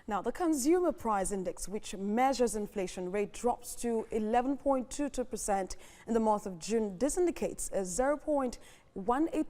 Now, the Consumer Price Index, which measures inflation rate, drops to 11.22% in the month of June. This indicates a 0.18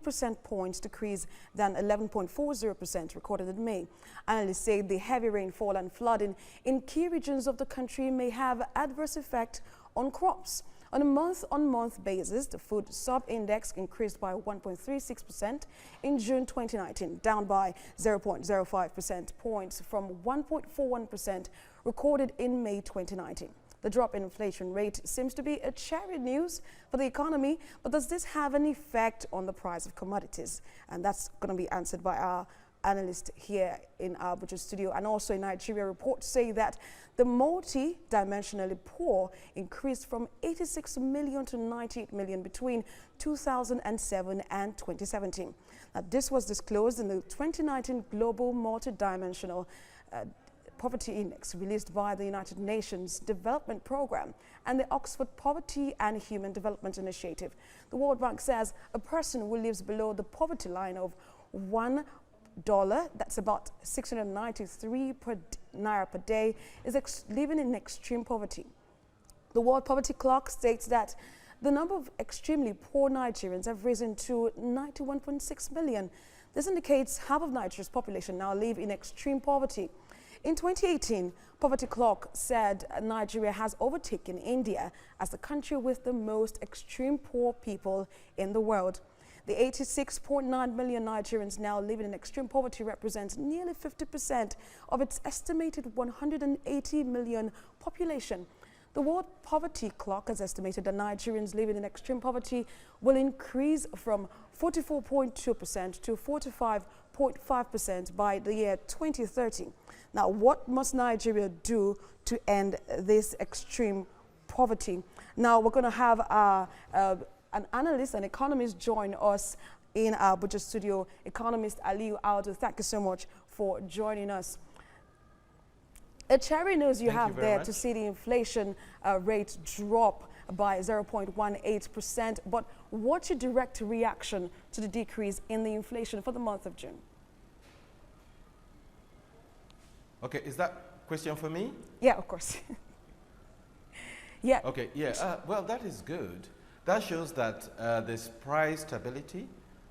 percentage points decrease than 11.40% recorded in May. Analysts say the heavy rainfall and flooding in key regions of the country may have adverse effect on crops. On a month-on-month basis, the food sub-index increased by 1.36% in June 2019, down by 0.05 percentage points from 1.41% recorded in May 2019. The drop in inflation rate seems to be a cherry news for the economy, but does this have an effect on the price of commodities? And that's going to be answered by our analyst here in our Abuja studio. And also in Nigeria, reports say that the multi-dimensionally poor increased from 86 million to 98 million between 2007 and 2017. Now, this was disclosed in the 2019 Global Multi-Dimensional Poverty Index released by the United Nations Development Programme and the Oxford Poverty and Human Development Initiative. The World Bank says a person who lives below the poverty line of $1, that's about 693 naira per day, is living in extreme poverty. The World Poverty Clock states that the number of extremely poor Nigerians have risen to 91.6 million. This indicates half of Nigeria's population now live in extreme poverty. In 2018, Poverty Clock said Nigeria has overtaken India as the country with the most extreme poor people in the world. The 86.9 million Nigerians now living in extreme poverty represents nearly 50% of its estimated 180 million population. The World Poverty Clock has estimated that Nigerians living in extreme poverty will increase from 44.2% to 45.5% by the year 2030. Now, what must Nigeria do to end this extreme poverty? Now, we're going to have an analyst, an economist join us in our Abuja studio. Economist Aliu Audu, thank you so much for joining us. A cherry news you have there to see the inflation rate drop by 0.18%. But what's your direct reaction to the decrease in the inflation for the month of June? Okay, is that question for me? Yeah, of course. Yeah. Okay, yeah, well, that is good. That shows that there's price stability,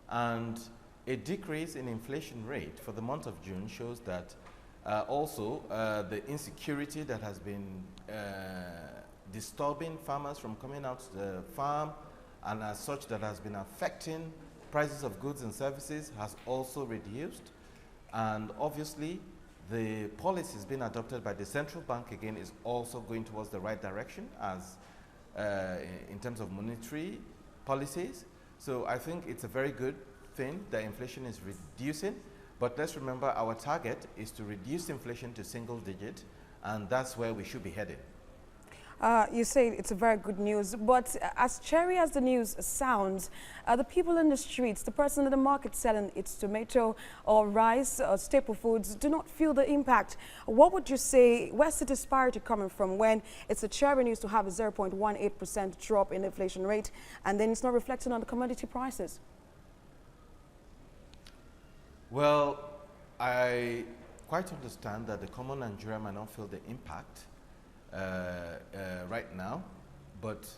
and a decrease in inflation rate for the month of June shows that also the insecurity that has been disturbing farmers from coming out to the farm, and as such that has been affecting prices of goods and services, has also reduced. And obviously the policies being adopted by the central bank again is also going towards the right direction as in terms of monetary policies. So I think it's a very good thing that inflation is reducing, but let's remember our target is to reduce inflation to single digit, and that's where we should be headed. You say it's a very good news, but as cherry as the news sounds, the people in the streets, the person in the market selling its tomato or rice or staple foods do not feel the impact. What would you say, where's the disparity coming from when it's a cherry news to have a 0.18% drop in inflation rate and then it's not reflecting on the commodity prices? Well, I quite understand that the common Nigerian might not feel the impact right now, but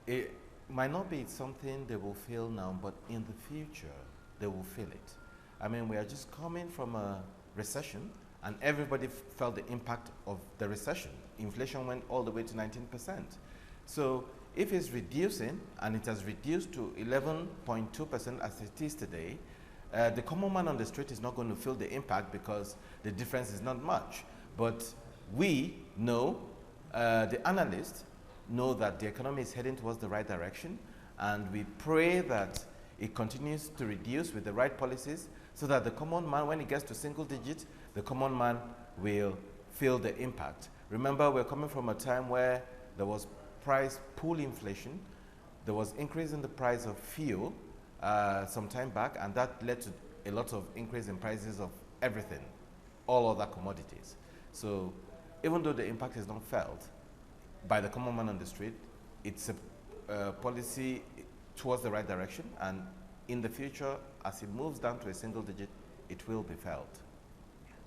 it might not be something they will feel now, but in the future they will feel it. I mean, we are just coming from a recession, and everybody felt the impact of the recession. Inflation went all the way to 19%. So if it's reducing, and it has reduced to 11.2% as it is today, the common man on the street is not going to feel the impact because the difference is not much. But we know, the analysts know that the economy is heading towards the right direction, and we pray that it continues to reduce with the right policies so that the common man, when it gets to single digit, the common man will feel the impact. Remember, we're coming from a time where there was price pool inflation, there was increase in the price of fuel some time back, and that led to a lot of increase in prices of everything, all other commodities. So even though the impact is not felt by the common man on the street, it's a policy towards the right direction, and in the future, as it moves down to a single digit, it will be felt.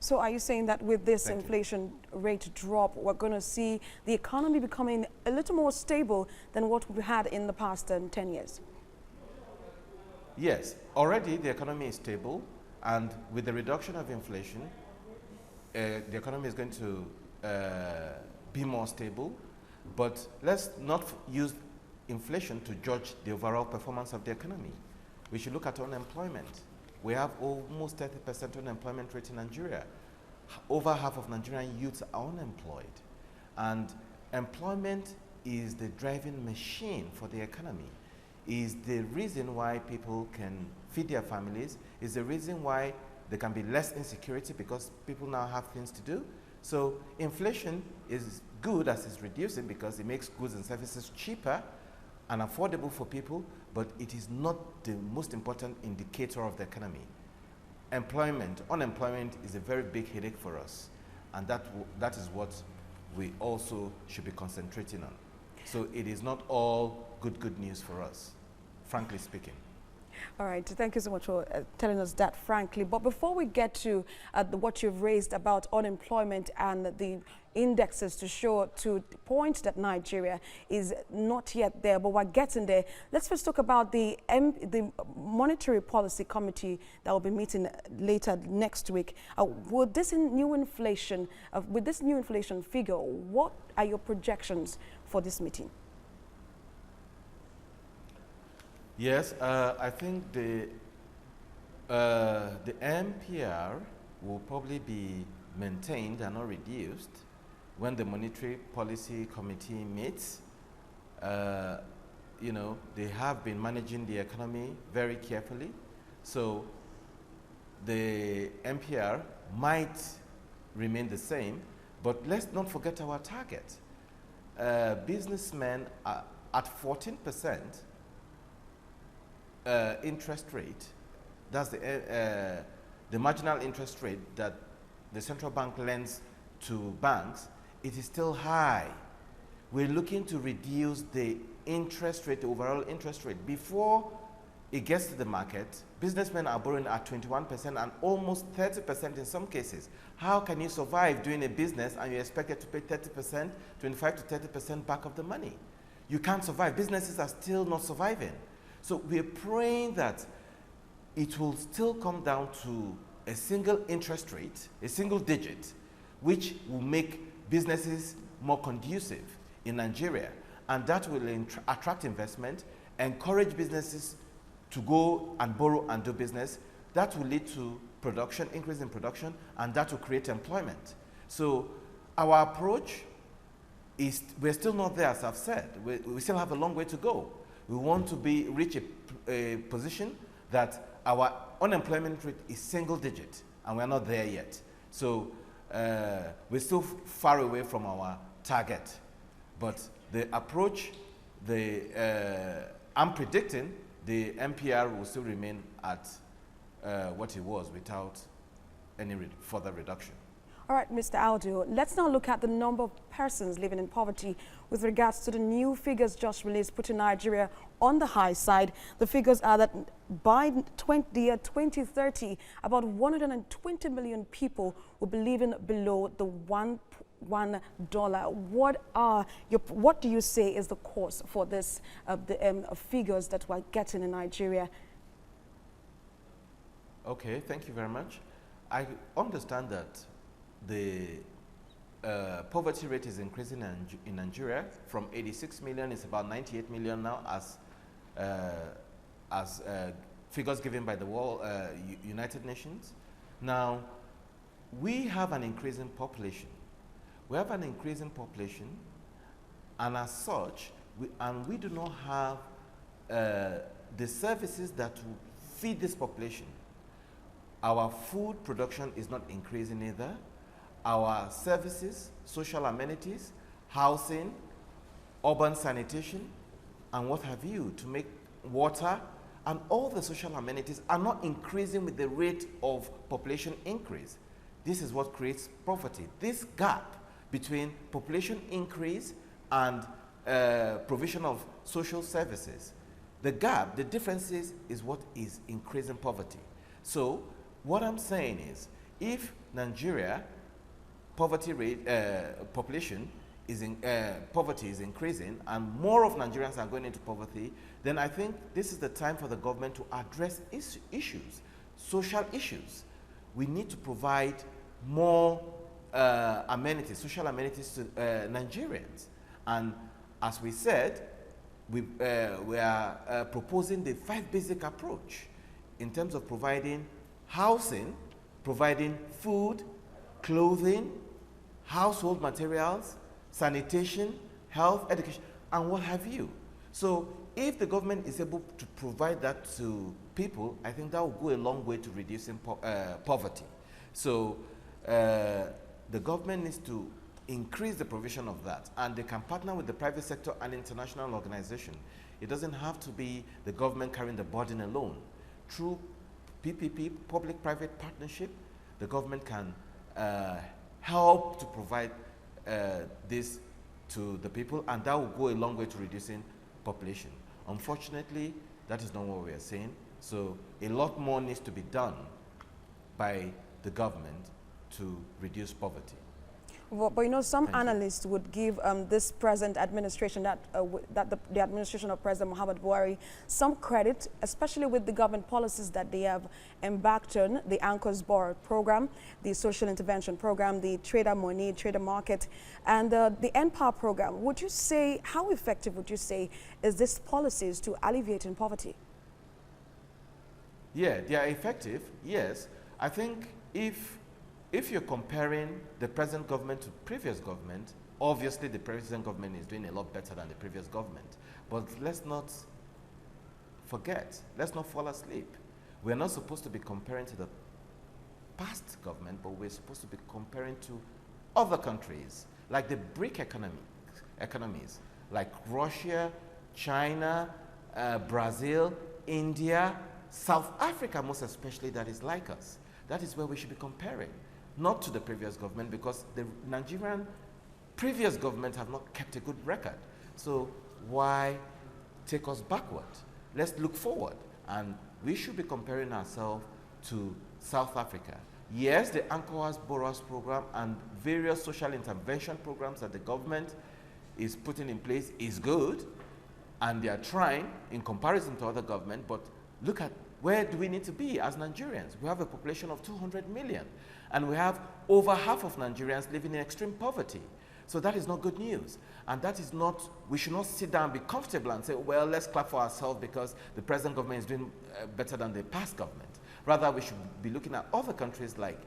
So are you saying that with this Thank you. inflation rate drop, we're going to see the economy becoming a little more stable than what we had in the past 10 years? Yes, already the economy is stable, and with the reduction of inflation, the economy is going to be more stable. But let's not use inflation to judge the overall performance of the economy. We should look at unemployment. We have almost 30% unemployment rate in Nigeria. Over half of Nigerian youths are unemployed. And employment is the driving machine for the economy, is the reason why people can feed their families, is the reason why there can be less insecurity because people now have things to do. So inflation is good as it's reducing because it makes goods and services cheaper and affordable for people, but it is not the most important indicator of the economy. Unemployment is a very big headache for us, and that is what we also should be concentrating on. So it is not all good news for us, frankly speaking. All right, thank you so much for telling us that frankly. But before we get to what you've raised about unemployment and the indexes to point that Nigeria is not yet there, but we're getting there. Let's first talk about the Monetary Policy Committee that will be meeting later next week. With this new inflation figure, what are your projections for this meeting? Yes, I think the MPR will probably be maintained and not reduced when the Monetary Policy Committee meets. You know, they have been managing the economy very carefully. So the MPR might remain the same, but let's not forget our target. Businessmen are at 14%. Interest rate, that's the marginal interest rate that the central bank lends to banks, it is still high. We're looking to reduce the interest rate, the overall interest rate. Before it gets to the market, businessmen are borrowing at 21% and almost 30% in some cases. How can you survive doing a business and you're expected to pay 30%, 25 to 30% back of the money? You can't survive. Businesses are still not surviving. So we're praying that it will still come down to a single interest rate, a single digit, which will make businesses more conducive in Nigeria. And that will attract investment, encourage businesses to go and borrow and do business. That will lead to production, increase in production, and that will create employment. So our approach is, we're still not there, as I've said. We still have a long way to go. We want to reach a position that our unemployment rate is single digit, and we're not there yet. So we're still far away from our target. But the approach, I'm predicting the MPR will still remain at what it was without any further reduction. All right, Mr. Audu, let's now look at the number of persons living in poverty with regards to the new figures just released, putting Nigeria on the high side. The figures are that by the year 2030, about 120 million people will be living below the $1. What do you say is the cause for this, the figures that we're getting in Nigeria? Okay, thank you very much. I understand that the poverty rate is increasing in Nigeria. From 86 million, it's about 98 million now, as figures given by the United Nations. Now, we have an increasing population. We have an increasing population, and as such, we do not have the services that will feed this population. Our food production is not increasing either. Our services, social amenities, housing, urban sanitation, and what have you, to make water, and all the social amenities are not increasing with the rate of population increase. This is what creates poverty. This gap between population increase and provision of social services, the gap, the differences is what is increasing poverty. So what I'm saying is, if Nigeria, population is poverty is increasing and more of Nigerians are going into poverty, then I think this is the time for the government to address issues, social issues. We need to provide more amenities, social amenities to Nigerians. And as we said, we are proposing the 5 basic approach in terms of providing housing, providing food, clothing, household materials, sanitation, health, education, and what have you. So if the government is able to provide that to people, I think that will go a long way to reducing poverty. So the government needs to increase the provision of that, and they can partner with the private sector and international organization. It doesn't have to be the government carrying the burden alone. Through PPP, public-private partnership, the government can help to provide this to the people, and that will go a long way to reducing population. Unfortunately, that is not what we are saying. So a lot more needs to be done by the government to reduce poverty. But you know, some analysts would give this present administration, the administration of President Muhammad Buhari, some credit, especially with the government policies that they have embarked on, the Anchors Board program, the social intervention program, the trader money, trader market, and the NPOWER program. Would you say, how effective would you say is these policies to alleviating poverty? Yeah, they are effective, yes. I think if you're comparing the present government to previous government, obviously the present government is doing a lot better than the previous government. But let's not forget, let's not fall asleep. We're not supposed to be comparing to the past government, but we're supposed to be comparing to other countries, like the BRIC economies, like Russia, China, Brazil, India, South Africa most especially, that is like us. That is where we should be comparing, not to the previous government, because the Nigerian previous government have not kept a good record. So why take us backward? Let's look forward, and we should be comparing ourselves to South Africa. Yes, the Anchors Board program and various social intervention programs that the government is putting in place is good, and they are trying in comparison to other government, but look at where do we need to be as Nigerians? We have a population of 200 million, and we have over half of Nigerians living in extreme poverty. So that is not good news. And that is not, we should not sit down and be comfortable and say, well, let's clap for ourselves because the present government is doing better than the past government. Rather, we should be looking at other countries like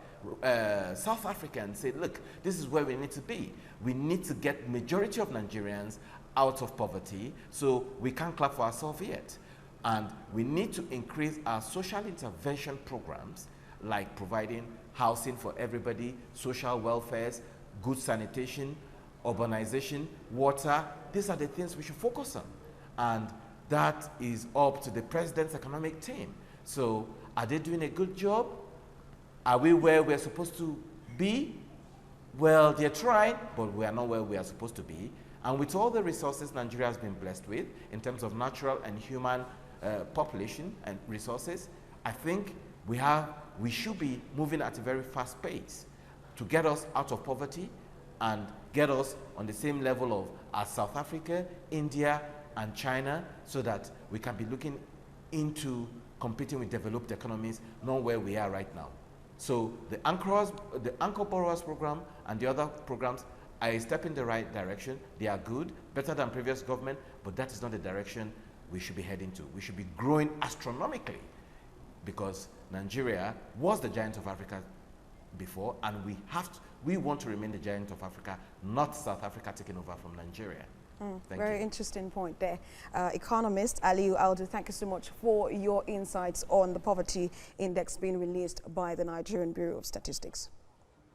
South Africa and say, look, this is where we need to be. We need to get majority of Nigerians out of poverty, so we can't clap for ourselves yet. And we need to increase our social intervention programs, like providing housing for everybody, social welfare, good sanitation, urbanization, water. These are the things we should focus on. And that is up to the president's economic team. So are they doing a good job? Are we where we're supposed to be? Well, they're trying, but we are not where we are supposed to be. And with all the resources Nigeria has been blessed with, in terms of natural and human population and resources, I think we should be moving at a very fast pace to get us out of poverty and get us on the same level of as South Africa, India, and China, so that we can be looking into competing with developed economies, not where we are right now. So the Anchor Borrowers program and the other programs are a step in the right direction. They are good, better than previous government, but that is not the direction we should be heading to. We should be growing astronomically, because Nigeria was the giant of Africa before, and we want to remain the giant of Africa, not South Africa taking over from Nigeria. Very interesting point there. Economist Aliu Audu, thank you so much for your insights on the poverty index being released by the Nigerian Bureau of Statistics.